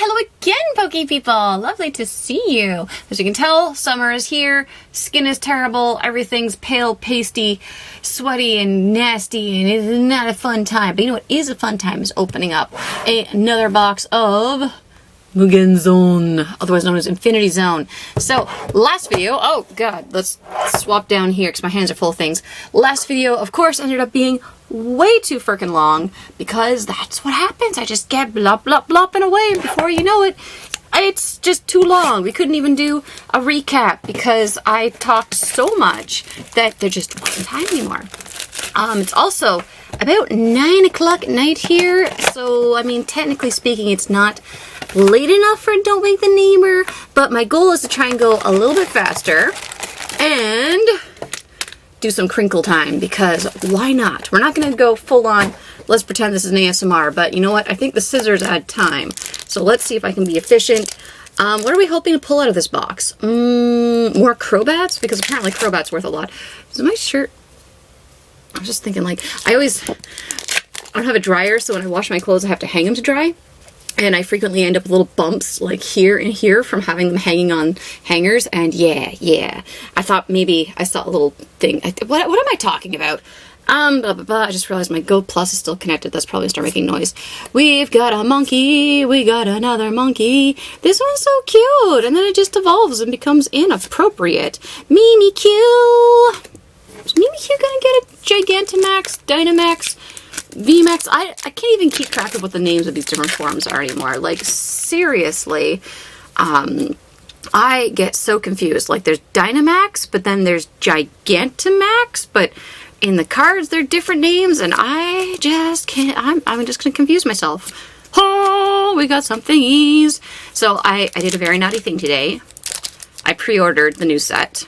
hello again, Pokey people. Lovely to see you. As you can tell, summer is here. Skin is terrible. Everything's pale, pasty, sweaty, and nasty, and it is not a fun time. But you know what is a fun time is opening up another box of Mugen Zone, otherwise known as Infinity Zone. So, last video, oh god, let's swap down here because my hands are full of things. Last video, of course, ended up being way too freaking long because that's what happens. I just get blop, blop, blopping away, and before you know it, it's just too long. We couldn't even do a recap because I talked so much that there just wasn't time anymore. It's also about 9 o'clock at night here, so I mean, technically speaking, it's not late enough for Don't Wake the Neighbor, but my goal is to try and go a little bit faster and do some crinkle time, because why not? We're not going to go full on, let's pretend this is an ASMR, but you know what? I think the scissors add time. So let's see if I can be efficient. What are we hoping to pull out of this box? More Crobats? Because apparently Crobat's worth a lot. Is my shirt... I was just thinking, like, I don't have a dryer, so when I wash my clothes, I have to hang them to dry. And I frequently end up with little bumps, like here and here, from having them hanging on hangers. And yeah. I thought maybe I saw a little thing. What am I talking about? Blah, blah, blah. I just realized my Go Plus is still connected. That's probably start making noise. We've got a monkey. We got another monkey. This one's so cute. And then it just evolves and becomes inappropriate. Mimikyu. Is Mimikyu gonna get a Gigantamax, Dynamax, VMAX? I can't even keep track of what the names of these different forms are anymore. Like, seriously, I get so confused. Like, there's Dynamax, but then there's Gigantamax, but in the cards they're different names, and I just can't, I'm just gonna confuse myself. Oh, we got some thingies. So I did a very naughty thing today. I pre-ordered the new set.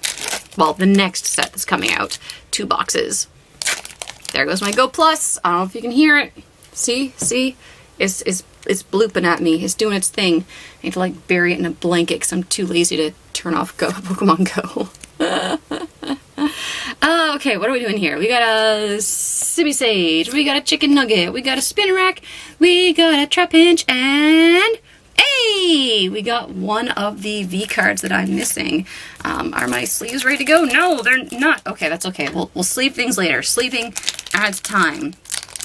Well, the next set that's coming out. 2 boxes. There goes my Go Plus. I don't know if you can hear it. See? It's blooping at me. It's doing its thing. I need to like bury it in a blanket because I'm too lazy to turn off Pokemon Go. Okay, what are we doing here? We got a Sibby Sage. We got a Chicken Nugget. We got a Spinnerack. We got a Trapinch. And... hey! We got one of the V cards that I'm missing. Are my sleeves ready to go? No, they're not. Okay, that's okay. We'll sleeve things later. Sleeving adds time.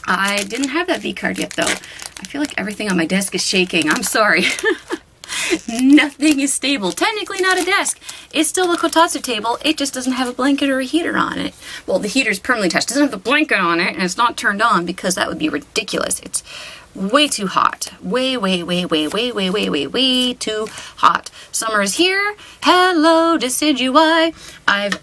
I didn't have that V card yet, though. I feel like everything on my desk is shaking. I'm sorry. Nothing is stable. Technically not a desk. It's still the Kotatsu table. It just doesn't have a blanket or a heater on it. Well, the heater's permanently attached. It doesn't have the blanket on it, and it's not turned on because that would be ridiculous. It's way too hot. Way too hot. Summer is here. Hello, Decidui. I've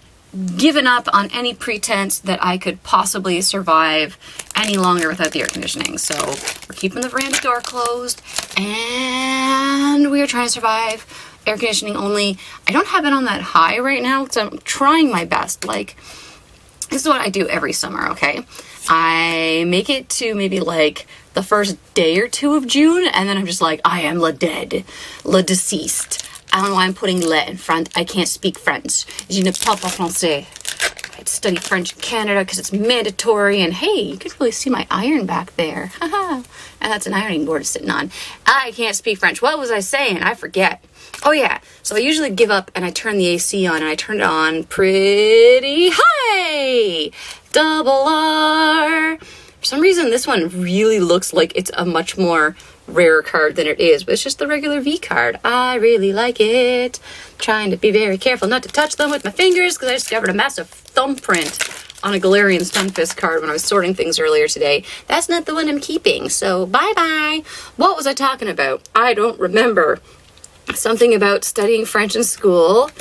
given up on any pretense that I could possibly survive any longer without the air conditioning. So we're keeping the veranda door closed, and we are trying to survive air conditioning only. I don't have it on that high right now, so I'm trying my best. Like, this is what I do every summer, okay? I make it to maybe like the first day or 2 of June, and then I'm just like, I am le dead, le deceased. I don't know why I'm putting le in front. I can't speak French. Je ne parle pas français. I study French in Canada because it's mandatory, and hey, you can really see my iron back there. Haha. And that's an ironing board sitting on. I can't speak French. What was I saying? I forget. Oh yeah, so I usually give up and I turn the AC on, and I turn it on pretty high. Double R. For some reason, this one really looks like it's a much more rare card than it is, but it's just the regular V card. I really like it. Trying to be very careful not to touch them with my fingers because I discovered a massive thumbprint on a Galarian Stunfisk card when I was sorting things earlier today. That's not the one I'm keeping, so bye-bye. What was I talking about? I don't remember. Something about studying French in school,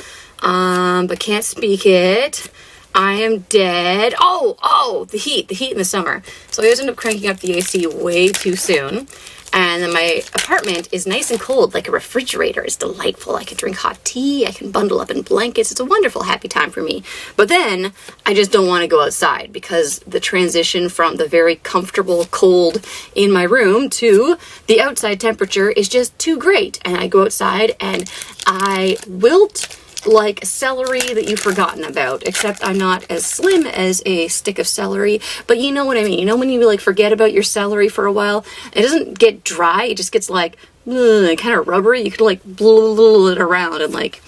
but can't speak it. I am dead. Oh, the heat in the summer. So I always end up cranking up the AC way too soon. And then my apartment is nice and cold, like a refrigerator. It's delightful. I can drink hot tea. I can bundle up in blankets. It's a wonderful, happy time for me. But then I just don't want to go outside because the transition from the very comfortable cold in my room to the outside temperature is just too great. And I go outside and I wilt like celery that you've forgotten about, except I'm not as slim as a stick of celery, but you know what I mean. You know when you like forget about your celery for a while? It doesn't get dry, it just gets like kind of rubbery. You could like blow it around and like,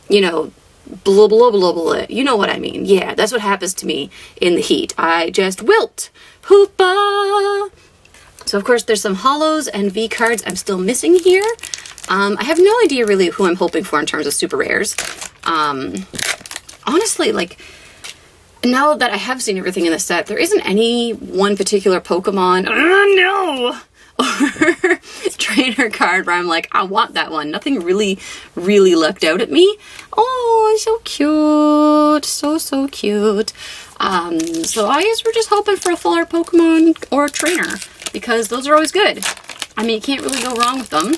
you know, blow it. You know what I mean? Yeah, that's what happens to me in the heat. I just wilt. Hoopa! So of course there's some holos and V cards I'm still missing here. I have no idea really who I'm hoping for in terms of super rares. Honestly, like, now that I have seen everything in the set, there isn't any one particular Pokemon, or trainer card where I'm like, I want that one. Nothing really lucked out at me. Oh, so cute. So cute. So I guess we're just hoping for a full art Pokemon or a trainer, because those are always good. I mean, you can't really go wrong with them.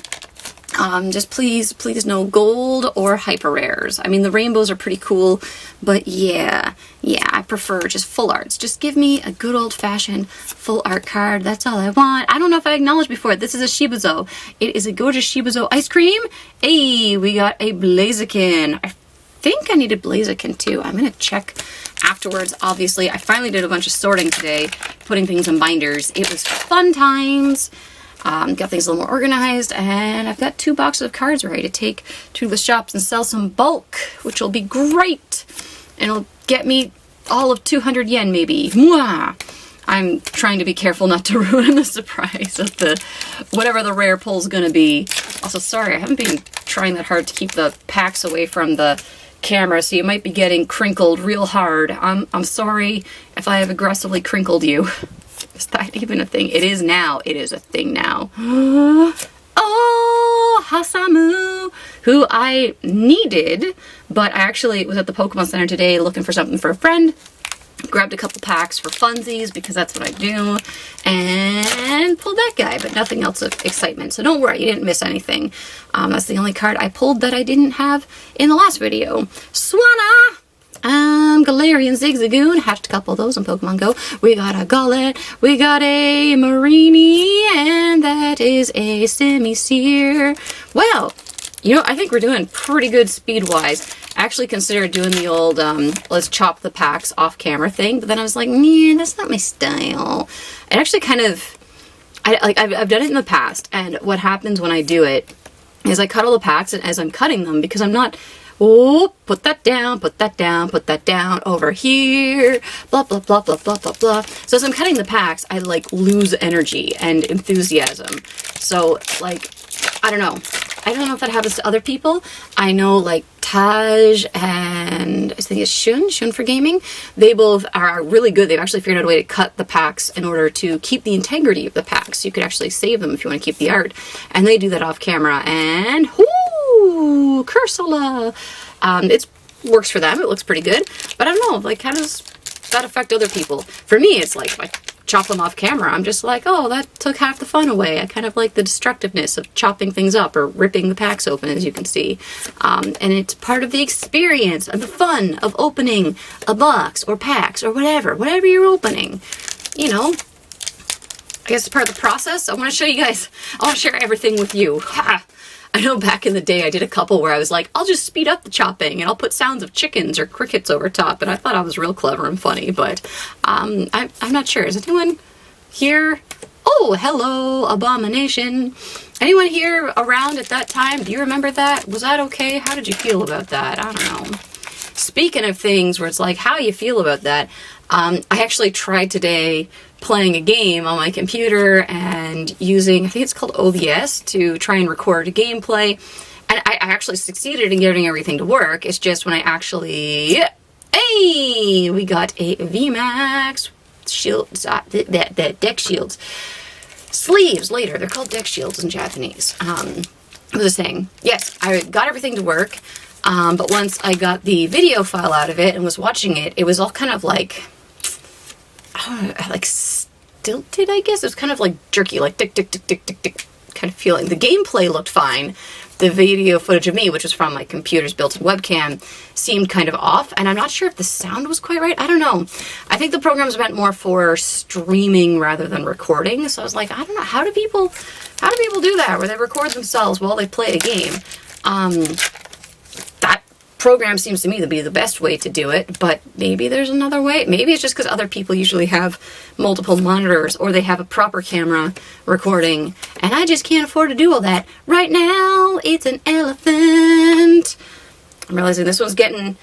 Just please no gold or hyper rares. I mean, the rainbows are pretty cool, but yeah, I prefer just full arts. Just give me a good old fashioned full art card. That's all I want. I don't know if I acknowledged before, this is a Shibuzo. It is a gorgeous Shibuzo ice cream. Hey, we got a Blaziken. I think I needed Blaziken too. I'm gonna check afterwards. Obviously, I finally did a bunch of sorting today, putting things in binders. It was fun times. Got things a little more organized, and I've got 2 boxes of cards ready to take to the shops and sell some bulk, which will be great. And it'll get me all of 200 yen maybe. Mwah! I'm trying to be careful not to ruin the surprise of the whatever the rare pull's gonna be. Also, sorry, I haven't been trying that hard to keep the packs away from the camera, so you might be getting crinkled real hard. I'm sorry if I have aggressively crinkled you. Is that even a thing? It is now. It is a thing now. Oh, Hasamu, who I needed, but I actually was at the Pokemon Center today looking for something for a friend. Grabbed a couple packs for funsies because that's what I do, and pulled that guy, but nothing else of excitement. So don't worry, you didn't miss anything. That's the only card I pulled that I didn't have in the last video. Swanna! Galarian Zigzagoon, hatched a couple of those on Pokemon Go. We got a Gullet, we got a Marini, and that is a Semi-Seer. Well, you know, I think we're doing pretty good speed-wise. I actually considered doing the old, let's chop the packs off camera thing, but then I was like, man, that's not my style. It actually kind of, I've done it in the past, and what happens when I do it is I cut all the packs, and as I'm cutting them, because I'm not, oh, put that down, over here, blah, blah, blah, blah, blah, blah, blah. So as I'm cutting the packs, I, like, lose energy and enthusiasm. So, like, I don't know. I don't know if that happens to other people. I know, like, Taj and I think it's Shun for Gaming. They both are really good. They've actually figured out a way to cut the packs in order to keep the integrity of the packs. So you could actually save them if you want to keep the art. And they do that off camera. And, whoo, Cursula. It works for them. It looks pretty good. But I don't know, like, how does that affect other people? For me, it's like, chop them off camera. I'm just like, oh, that took half the fun away. I kind of like the destructiveness of chopping things up or ripping the packs open, as you can see. And it's part of the experience and the fun of opening a box or packs or whatever you're opening. You know, I guess it's part of the process. I want to show you guys. I want to share everything with you. Ha! I know back in the day I did a couple where I was like, I'll just speed up the chopping and I'll put sounds of chickens or crickets over top, and I thought I was real clever and funny, but I'm not sure. Is anyone here? Oh, hello, Abomination. Anyone here around at that time? Do you remember that? Was that okay? How did you feel about that? I don't know. Speaking of things where it's like, how you feel about that, I actually tried today playing a game on my computer and using, I think it's called OBS, to try and record a gameplay. And I actually succeeded in getting everything to work. It's just when I actually, hey, we got a VMAX shields, the deck shields. Sleeves later, they're called deck shields in Japanese. What was I saying? Yes, I got everything to work. But once I got the video file out of it and was watching it, it was all kind of like, I don't know, like stilted, I guess. It was kind of like jerky, like tick, tick, tick, tick, tick, tick kind of feeling. The gameplay looked fine. The video footage of me, which was from my computer's built-in webcam, seemed kind of off, and I'm not sure if the sound was quite right. I don't know. I think the program's meant more for streaming rather than recording, so I was like, I don't know, how do people do that, where they record themselves while they play a game? That program seems to me to be the best way to do it, but maybe there's another way. Maybe it's just because other people usually have multiple monitors or they have a proper camera recording, and I just can't afford to do all that. Right now, it's an elephant. I'm realizing this one's getting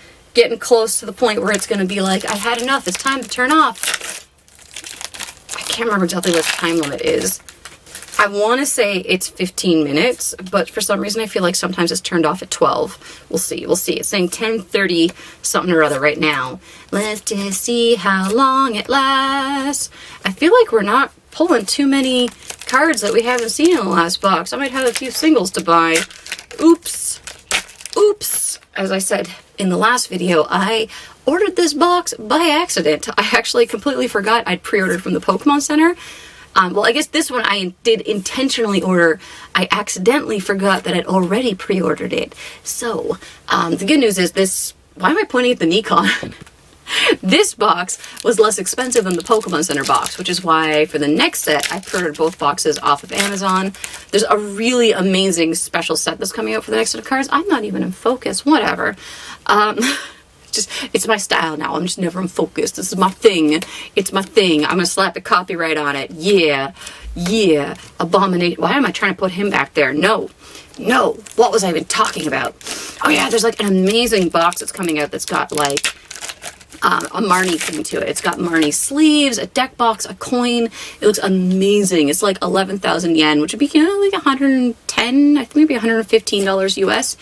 close to the point where it's going to be like, I had enough, it's time to turn off. I can't remember exactly what the time limit is. I want to say it's 15 minutes, but for some reason I feel like sometimes it's turned off at 12. We'll see. It's saying 10:30 something or other right now. Let's just see how long it lasts. I feel like we're not pulling too many cards that we haven't seen in the last box. I might have a few singles to buy. Oops. As I said in the last video, I ordered this box by accident. I actually completely forgot I'd pre-ordered from the Pokemon Center. Well, I guess this one I did intentionally order. I accidentally forgot that I'd already pre-ordered it. So, the good news is this... Why am I pointing at the Nikon? This box was less expensive than the Pokemon Center box, which is why for the next set, I pre-ordered both boxes off of Amazon. There's a really amazing special set that's coming out for the next set of cards. I'm not even in focus. Whatever. It's my style now. I'm just never in focus. This is my thing. It's my thing. I'm gonna slap the copyright on it. Yeah. Abomination. Why am I trying to put him back there? No. What was I even talking about? Oh yeah, there's like an amazing box that's coming out that's got like a Marnie thing to it. It's got Marnie sleeves, a deck box, a coin. It looks amazing. It's like 11,000 yen, which would be like 110, I think maybe $115 US,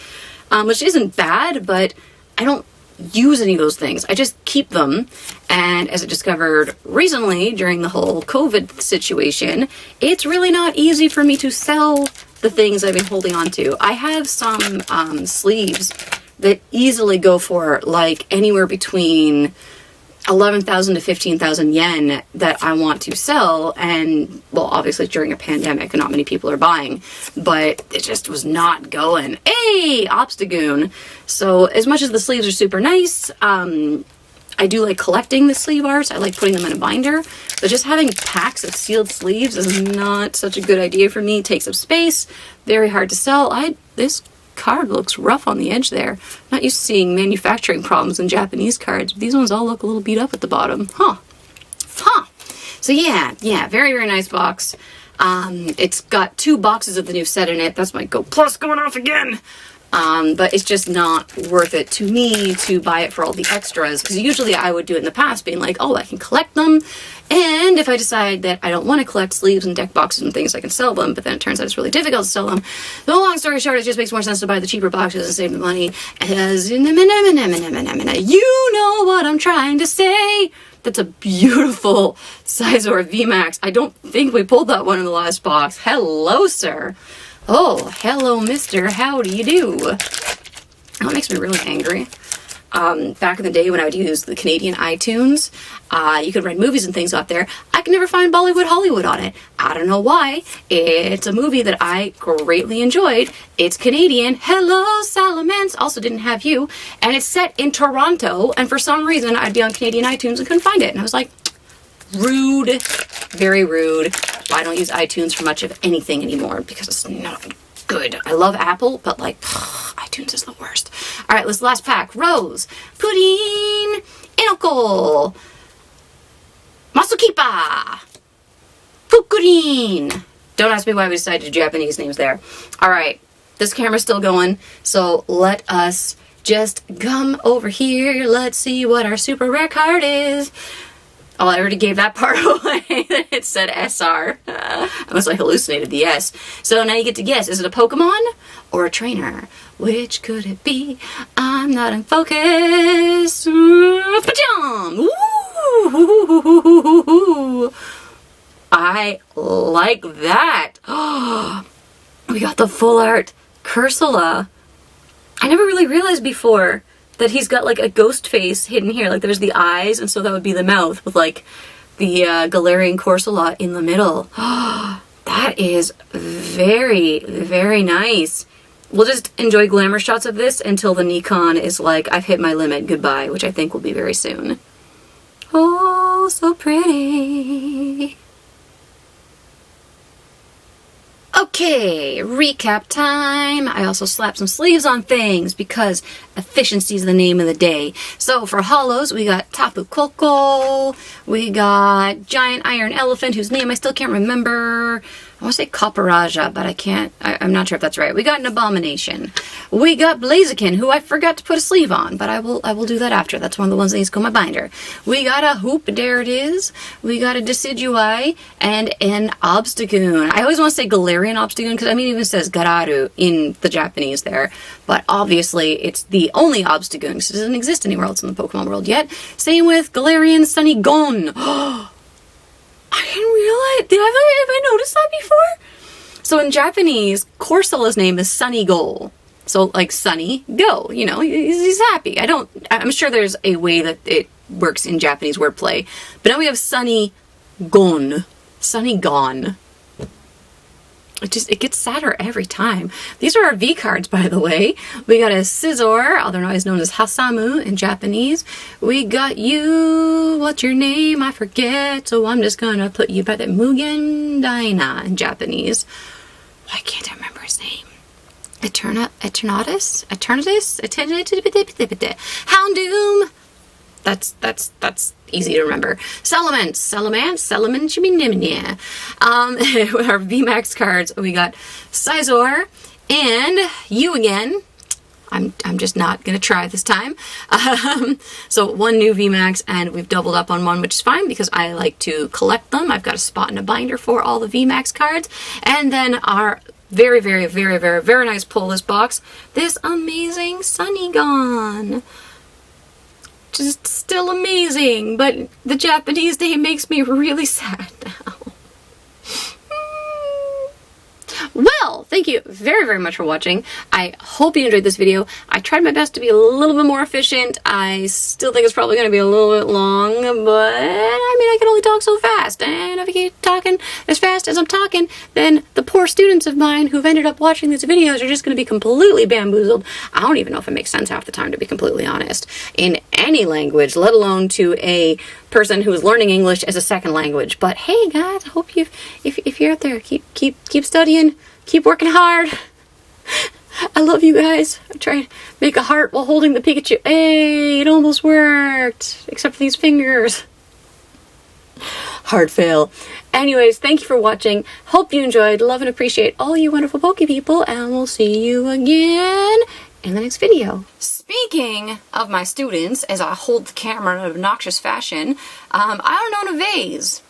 which isn't bad, but I don't use any of those things. I just keep them. And as I discovered recently during the whole COVID situation, it's really not easy for me to sell the things I've been holding on to. I have some sleeves that easily go for like anywhere between 11,000 to 15,000 yen that I want to sell, and well, obviously during a pandemic and not many people are buying, but it just was not going. Hey, Obstagoon! So as much as the sleeves are super nice, I do like collecting the sleeve art. I like putting them in a binder, but just having packs of sealed sleeves is not such a good idea for me. It takes up space, very hard to sell. This card looks rough on the edge there. Not used to seeing manufacturing problems in Japanese cards. These ones all look a little beat up at the bottom. Huh. So yeah, very, very nice box. It's got 2 boxes of the new set in it. That's my Go Plus going off again. But it's just not worth it to me to buy it for all the extras, because usually I would do it in the past being like, oh, I can collect them, and if I decide that I don't want to collect sleeves and deck boxes and things, I can sell them, but then it turns out it's really difficult to sell them. The long story short, it just makes more sense to buy the cheaper boxes and save the money, as you know what I'm trying to say. That's a beautiful Sizor VMAX. I don't think we pulled that one in the last box. Hello, sir. Oh, hello, mister. How do you do? That makes me really angry. Back in the day when I would use the Canadian iTunes, you could rent movies and things out there. I could never find Bollywood Hollywood on it. I don't know why. It's a movie that I greatly enjoyed. It's Canadian. Hello, Salamence. Also didn't have you. And it's set in Toronto. And for some reason, I'd be on Canadian iTunes and couldn't find it. And I was like, rude. Very rude. I don't use iTunes for much of anything anymore because it's not good. I love Apple, but like, iTunes is the worst. All right, this last pack. Rose, Pudding, Enoko, Masukipa, Pukurin. Don't ask me why we decided to do Japanese names there. All right, this camera's still going, so let us just come over here. Let's see what our super rare card is. Oh, I already gave that part away. It said SR. Unless I hallucinated the S. So now you get to guess. Is it a Pokemon or a trainer? Which could it be? I'm not in focus. Pajam! Ooh! I like that. Oh, we got the full art Cursula. I never really realized before that he's got like a ghost face hidden here. Like there's the eyes, and so that would be the mouth with like the Galarian Corsola in the middle. That is very, very nice. We'll just enjoy glamour shots of this until the Nikon is like, I've hit my limit, goodbye, which I think will be very soon. Oh, so pretty. Okay, recap time. I also slapped some sleeves on things because efficiency is the name of the day. So for hollows, we got Tapu Koko, we got Giant Iron Elephant, whose name I still can't remember. I want to say Copperajah, but I'm not sure if that's right. We got an Abomination. We got Blaziken, who I forgot to put a sleeve on, but I will do that after. That's one of the ones that needs to go in my binder. We got a Hoop, there it is. We got a Decidueye and an Obstagoon. I always want to say Galarian Obstagoon, because I mean it even says Gararu in the Japanese there. But obviously it's the only Obstagoon, because it doesn't exist anywhere else in the Pokemon world yet. Same with Galarian Sunnygon. I didn't realize, have I noticed that before? So in Japanese, Corsola's name is Sunny Goal. So like Sunny Go, you know, he's happy. I'm sure there's a way that it works in Japanese wordplay. But now we have Sunny Gon. Sunny Gone. It gets sadder every time. These are our V cards, by the way. We got a Scizor, otherwise known as Hasamu in Japanese. We got you, what's your name? I forget, so I'm just gonna put you by the Mugen Daina in Japanese. Why can't I remember his name? Eternatus? Houndoom. That's easy to remember. Salamence, our VMAX cards, we got Scizor and you again. I'm just not gonna try this time. So one new VMAX, and we've doubled up on one, which is fine because I like to collect them. I've got a spot in a binder for all the VMAX cards, and then our very, very, very, very, very nice pull this box. This amazing Sunnygon. Just still amazing, but the Japanese name makes me really sad now. Well, thank you very, very much for watching. I hope you enjoyed this video. I tried my best to be a little bit more efficient. I still think it's probably going to be a little bit long, but I mean, I can only talk so fast. And if I keep talking as fast as I'm talking, then the poor students of mine who've ended up watching these videos are just going to be completely bamboozled. I don't even know if it makes sense half the time, to be completely honest, in any language, let alone to a person who is learning English as a second language. But hey guys, I hope if you're out there, keep studying, keep working hard. I love you guys. I'm trying to make a heart while holding the Pikachu. Hey, it almost worked, except for these fingers. Hard fail. Anyways, thank you for watching. Hope you enjoyed. Love and appreciate all you wonderful Poke people, and we'll see you again in the next video. Speaking of my students, as I hold the camera in an obnoxious fashion, I don't own a vase,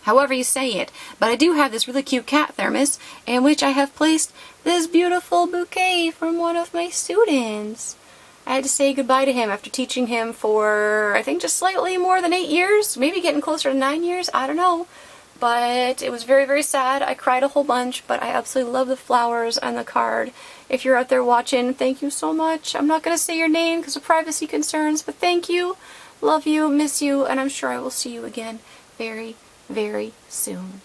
however you say it, but I do have this really cute cat thermos in which I have placed this beautiful bouquet from one of my students. I had to say goodbye to him after teaching him for, I think, just slightly more than 8 years, maybe getting closer to 9 years, I don't know. But it was very, very sad. I cried a whole bunch, but I absolutely love the flowers and the card. If you're out there watching, thank you so much. I'm not going to say your name because of privacy concerns, but thank you. Love you, miss you, and I'm sure I will see you again very, very soon.